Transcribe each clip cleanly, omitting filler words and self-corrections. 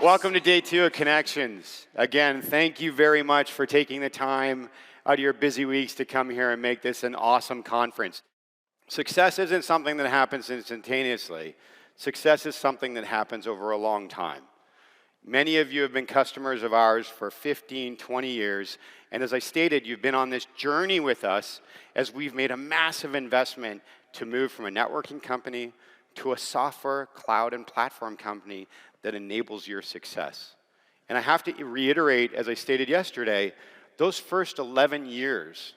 Welcome to day 2 of ConneXions. Again, thank you very much for taking the time out of your busy weeks to come here and make this an awesome conference. Success isn't something that happens instantaneously. Success is something that happens over a long time. Many of you have been customers of ours for 15, 20 years, and as I stated, you've been on this journey with us as we've made a massive investment to move from a networking company to a software, cloud, and platform company that enables your success. And I have to reiterate, as I stated yesterday, those first 11 years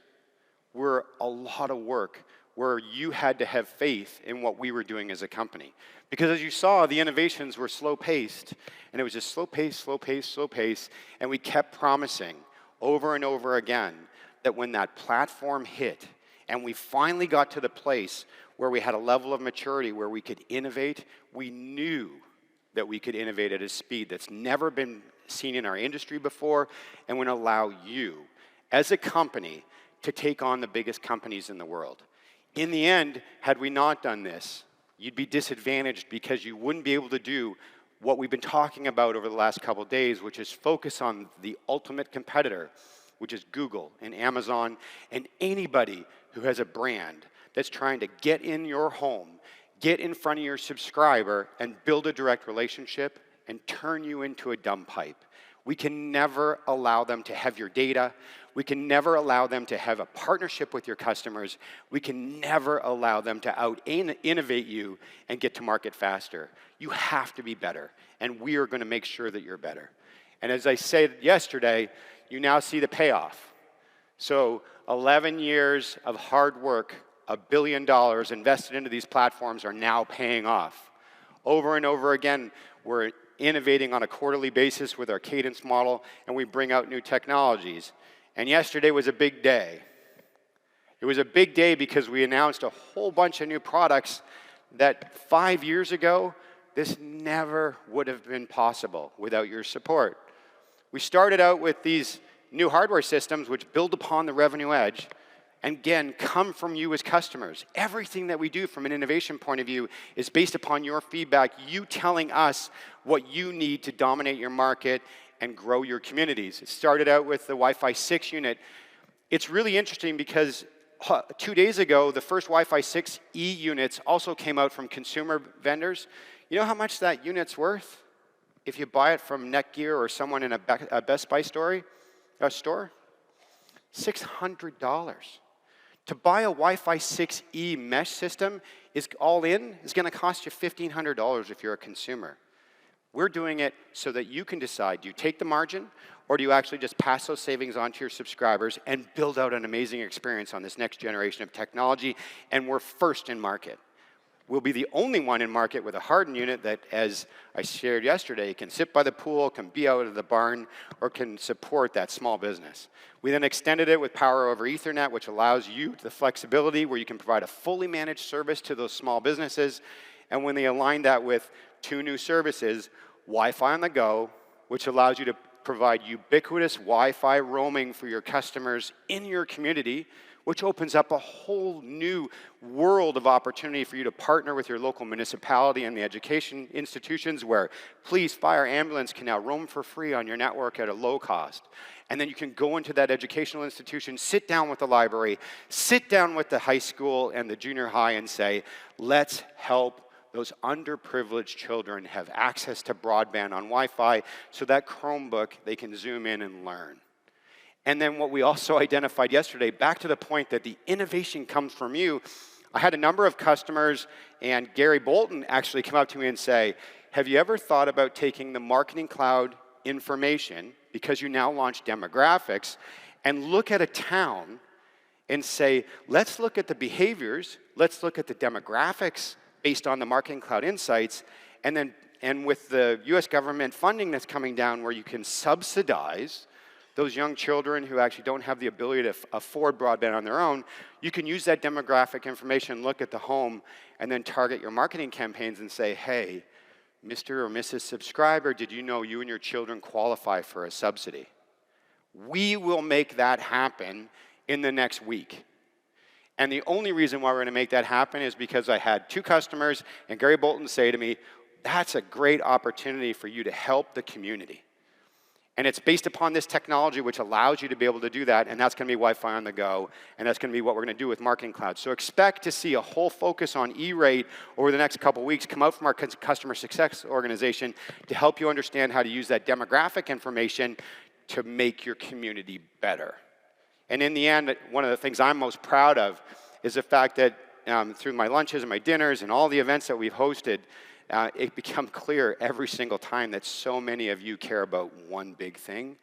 were a lot of work where you had to have faith in what we were doing as a company. Because as you saw, the innovations were slow-paced, and it was just slow pace, slow pace, slow pace, and we kept promising over and over again that when that platform hit, and we finally got to the place where we had a level of maturity where we could innovate, we knew that we could innovate at a speed that's never been seen in our industry before, and would allow you, as a company, to take on the biggest companies in the world. In the end, had we not done this, you'd be disadvantaged because you wouldn't be able to do what we've been talking about over the last couple of days, which is focus on the ultimate competitor, which is Google and Amazon and anybody who has a brand that's trying to get in your home, get in front of your subscriber, and build a direct relationship and turn you into a dumb pipe. We can never allow them to have your data. We can never allow them to have a partnership with your customers. We can never allow them to out-innovate you and get to market faster. You have to be better, and we are going to make sure that you're better. And as I said yesterday, you now see the payoff. So 11 years of hard work, $1 billion invested into these platforms are now paying off. Over and over again, we're innovating on a quarterly basis with our cadence model, and we bring out new technologies. And yesterday was a big day. It was a big day because we announced a whole bunch of new products that 5 years ago, this never would have been possible without your support. We started out with these new hardware systems which build upon the Revenue Edge, and again, come from you as customers. Everything that we do from an innovation point of view is based upon your feedback, you telling us what you need to dominate your market and grow your communities. It started out with the Wi-Fi 6 unit. It's really interesting because 2 days ago, the first Wi-Fi 6E units also came out from consumer vendors. You know how much that unit's worth if you buy it from Netgear or someone in a Best Buy store? $600. To buy a Wi-Fi 6E mesh system is all in is going to cost you $1,500 if you're a consumer. We're doing it so that you can decide, do you take the margin, or do you actually just pass those savings on to your subscribers and build out an amazing experience on this next generation of technology? And we're first in market. We'll be the only one in market with a hardened unit that, as I shared yesterday, can sit by the pool, can be out of the barn, or can support that small business. We then extended it with Power over Ethernet, which allows you the flexibility where you can provide a fully managed service to those small businesses. And when they align that with 2 new services, Wi-Fi on the go, which allows you to provide ubiquitous Wi-Fi roaming for your customers in your community, which opens up a whole new world of opportunity for you to partner with your local municipality and the education institutions where police, fire, ambulance can now roam for free on your network at a low cost. And then you can go into that educational institution, sit down with the library, sit down with the high school and the junior high and say, let's help those underprivileged children have access to broadband on Wi-Fi so that Chromebook, they can zoom in and learn. And then what we also identified yesterday, back to the point that the innovation comes from you, I had a number of customers, and Gerry Bolton actually come up to me and say, have you ever thought about taking the Marketing Cloud information, because you now launch demographics, and look at a town and say, let's look at the behaviors, let's look at the demographics based on the Marketing Cloud insights, and with the US government funding that's coming down where you can subsidize those young children who actually don't have the ability to afford broadband on their own, you can use that demographic information, look at the home, and then target your marketing campaigns and say, hey, Mr. or Mrs. Subscriber, did you know you and your children qualify for a subsidy? We will make that happen in the next week. And the only reason why we're going to make that happen is because I had 2 customers, and Gerry Bolton say to me, that's a great opportunity for you to help the community. And it's based upon this technology which allows you to be able to do that, and that's going to be Wi-Fi on the go, and that's going to be what we're going to do with Marketing Cloud. So expect to see a whole focus on E-rate over the next couple weeks come out from our customer success organization to help you understand how to use that demographic information to make your community better. And in the end, one of the things I'm most proud of is the fact that through my lunches and my dinners and all the events that we've hosted, it became clear every single time that so many of you care about one big thing,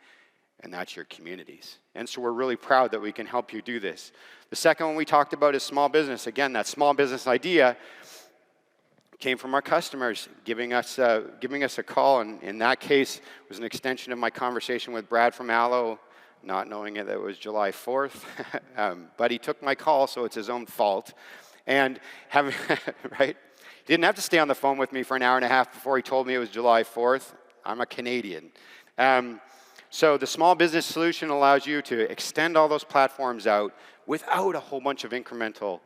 and that's your communities. And so we're really proud that we can help you do this. The second one we talked about is small business. Again, that small business idea came from our customers giving us a call, and in that case, it was an extension of my conversation with Brad from Allo, not knowing that it was July 4th, but he took my call, so it's his own fault. And having, right? He didn't have to stay on the phone with me for an hour and a half before he told me it was July 4th. I'm a Canadian. So the small business solution allows you to extend all those platforms out without a whole bunch of incremental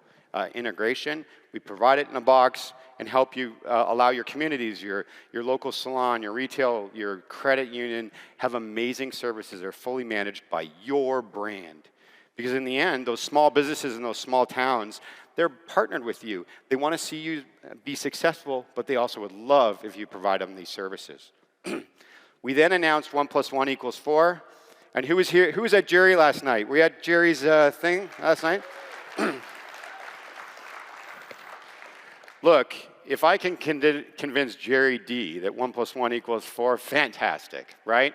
integration. We provide it in a box and help you allow your communities, your local salon, your retail, your credit union, have amazing services that are fully managed by your brand. Because in the end, those small businesses in those small towns, they're partnered with you. They want to see you be successful, but they also would love if you provide them these services. We then announced 1 + 1 = 4. And who was here? Who was at Gerry last night? Were you at Gerry's thing last night? Look, if I can convince Gerry D that 1 + 1 = 4, fantastic, right?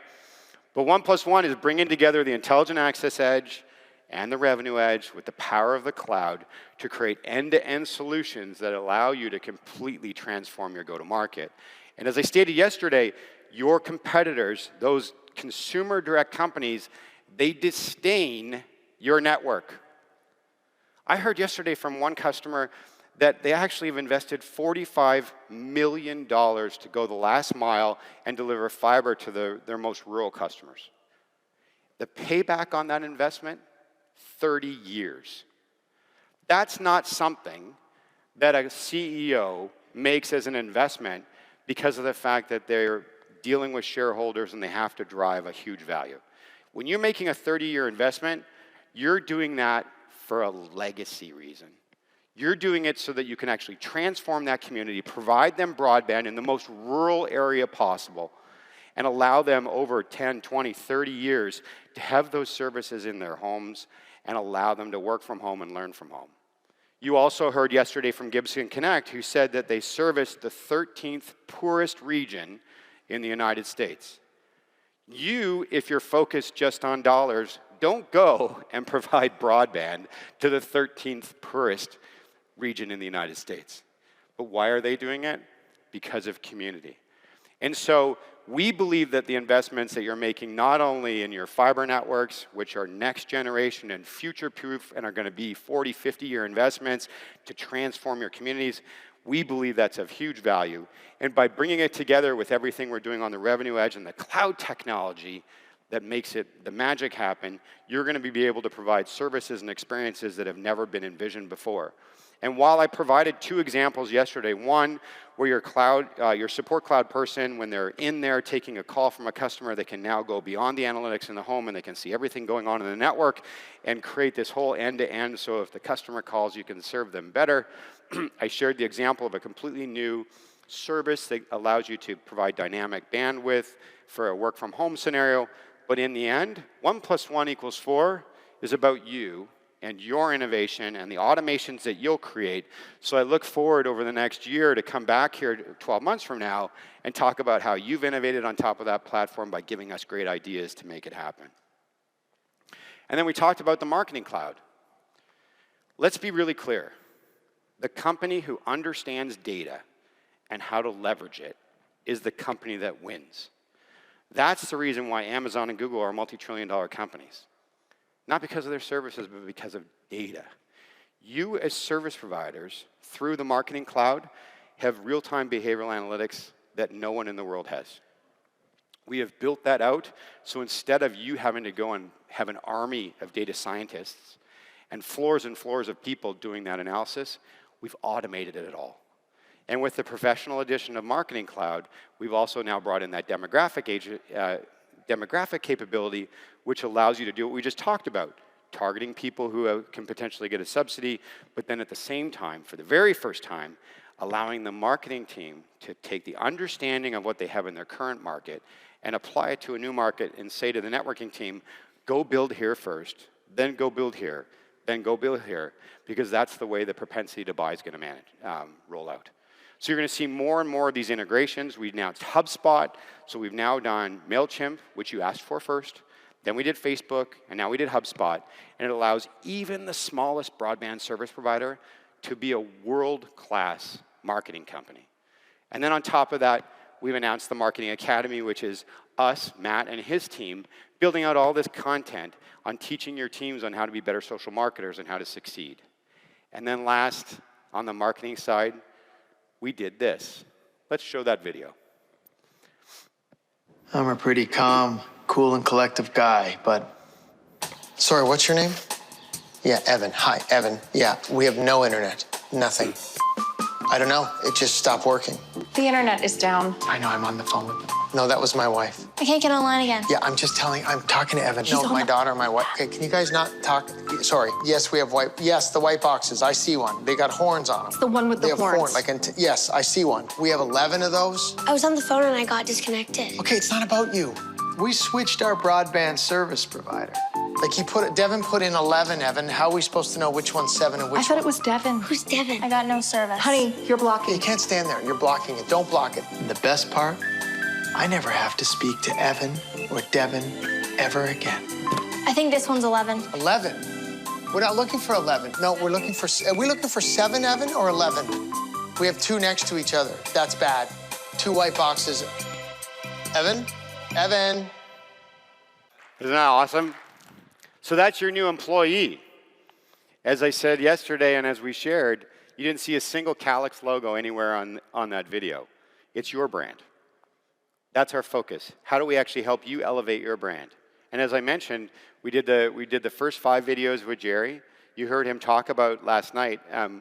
But 1 + 1 is bringing together the Intelligent Access Edge and the Revenue Edge with the power of the cloud to create end-to-end solutions that allow you to completely transform your go-to-market. And as I stated yesterday, your competitors, those consumer direct companies, they disdain your network. I heard yesterday from one customer that they actually have invested $45 million to go the last mile and deliver fiber to their most rural customers. The payback on that investment, 30 years. That's not something that a CEO makes as an investment because of the fact that they're dealing with shareholders and they have to drive a huge value. When you're making a 30-year investment, you're doing that for a legacy reason. You're doing it so that you can actually transform that community, provide them broadband in the most rural area possible, and allow them over 10, 20, 30 years to have those services in their homes and allow them to work from home and learn from home. You also heard yesterday from Gibson Connect, who said that they service the 13th poorest region in the United States. You, if you're focused just on dollars, don't go and provide broadband to the 13th poorest region in the United States. But why are they doing it? Because of community. And so we believe that the investments that you're making, not only in your fiber networks, which are next generation and future-proof and are going to be 40, 50-year investments to transform your communities, we believe that's of huge value. And by bringing it together with everything we're doing on the Revenue Edge and the cloud technology that makes it the magic happen, you're going to be able to provide services and experiences that have never been envisioned before. And while I provided 2 examples yesterday, one where your support cloud person, when they're in there taking a call from a customer, they can now go beyond the analytics in the home and they can see everything going on in the network and create this whole end-to-end, so if the customer calls, you can serve them better. I shared the example of a completely new service that allows you to provide dynamic bandwidth for a work-from-home scenario. But in the end, 1 + 1 = 4 is about you and your innovation and the automations that you'll create. So I look forward over the next year to come back here 12 months from now and talk about how you've innovated on top of that platform by giving us great ideas to make it happen. And then we talked about the Marketing Cloud. Let's be really clear. The company who understands data and how to leverage it is the company that wins. That's the reason why Amazon and Google are multi-trillion-dollar companies. Not because of their services, but because of data. You as service providers, through the Marketing Cloud, have real-time behavioral analytics that no one in the world has. We have built that out, so instead of you having to go and have an army of data scientists and floors of people doing that analysis, we've automated it all. And with the professional edition of Marketing Cloud, we've also now brought in that demographic capability, which allows you to do what we just talked about, targeting people who can potentially get a subsidy, but then at the same time, for the very first time, allowing the marketing team to take the understanding of what they have in their current market and apply it to a new market and say to the networking team, go build here first, then go build here, then go build here, because that's the way the propensity to buy is going to roll out. So you're going to see more and more of these integrations. We announced HubSpot, so we've now done MailChimp, which you asked for first. Then we did Facebook, and now we did HubSpot, and it allows even the smallest broadband service provider to be a world-class marketing company. And then on top of that, we've announced the Marketing Academy, which is us, Matt, and his team, building out all this content on teaching your teams on how to be better social marketers and how to succeed. And then last, on the marketing side, we did this. Let's show that video. I'm a pretty calm, cool, and collective guy, but... Sorry, what's your name? Yeah, Evan. Hi, Evan. Yeah, we have no internet. Nothing. I don't know. It just stopped working. The internet is down. I know, I'm on the phone with them. No, that was my wife. I can't get online again. Yeah, I'm talking to Evan. No, my daughter, my wife. Okay, can you guys not talk? Sorry. Yes, we have white. Yes, the white boxes. I see one. They got horns on them. It's the one with they the have horns. Yes, I see one. We have 11 of those. I was on the phone and I got disconnected. Okay, it's not about you. We switched our broadband service provider. Like Devin put in 11, Evan. How are we supposed to know which one's 7 and which I thought it was Devin. Who's Devin? I got no service. Honey, you're blocking. You can't stand there. You're blocking it. Don't block it. And the best part, I never have to speak to Evan or Devin ever again. I think this one's 11. 11? We're not looking for 11. No, we're looking for... Are we looking for 7, Evan, or 11? We have 2 next to each other. That's bad. 2 white boxes. Evan? Evan? Isn't that awesome? So that's your new employee. As I said yesterday and as we shared, you didn't see a single Calix logo anywhere on that video. It's your brand. That's our focus. How do we actually help you elevate your brand? And as I mentioned, we did the first 5 videos with Gerry. You heard him talk about last night.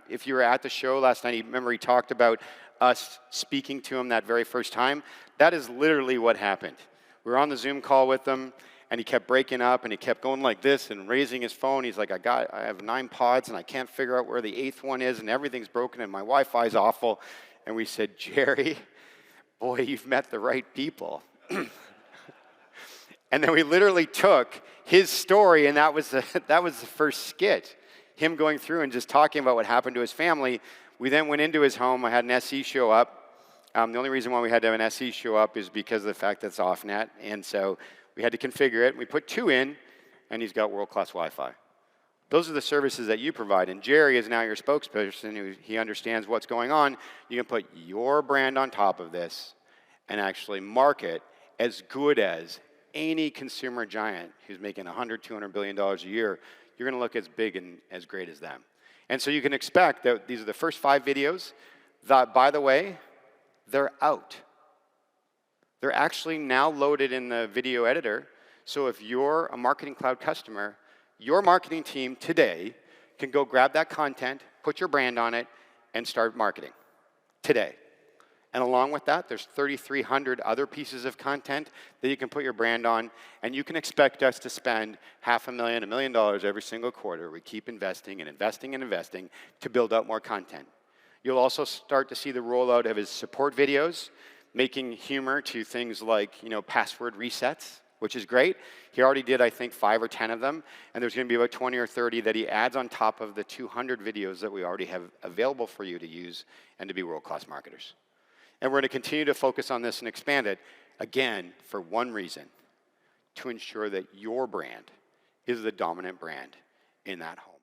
If you were at the show last night, remember he talked about us speaking to him that very first time. That is literally what happened. We were on the Zoom call with him, and he kept breaking up, and he kept going like this and raising his phone. He's like, I have 9 pods, and I can't figure out where the 8th one is, and everything's broken, and my Wi-Fi's awful. And we said, Gerry, boy, you've met the right people. And then we literally took his story, and that was the first skit, him going through and just talking about what happened to his family. We then went into his home. I had an SE show up. The only reason why we had to have an SE show up is because of the fact that it's off-net, and so we had to configure it. We put 2 in, and he's got world-class Wi-Fi. Those are the services that you provide, and Gerry is now your spokesperson. He understands what's going on. You can put your brand on top of this and actually market as good as any consumer giant who's making $100, $200 billion a year. You're going to look as big and as great as them. And so you can expect that these are the first 5 videos that, by the way, they're out. They're actually now loaded in the video editor. So if you're a Marketing Cloud customer, your marketing team today can go grab that content, put your brand on it, and start marketing today. And along with that, there's 3,300 other pieces of content that you can put your brand on, and you can expect us to spend $500,000, $1 million every single quarter. We keep investing and investing and investing to build out more content. You'll also start to see the rollout of his support videos, making humor to things like, password resets, which is great. He already did, I think, 5 or 10 of them, and there's going to be about 20 or 30 that he adds on top of the 200 videos that we already have available for you to use and to be world-class marketers. And we're going to continue to focus on this and expand it, again, for one reason, to ensure that your brand is the dominant brand in that home.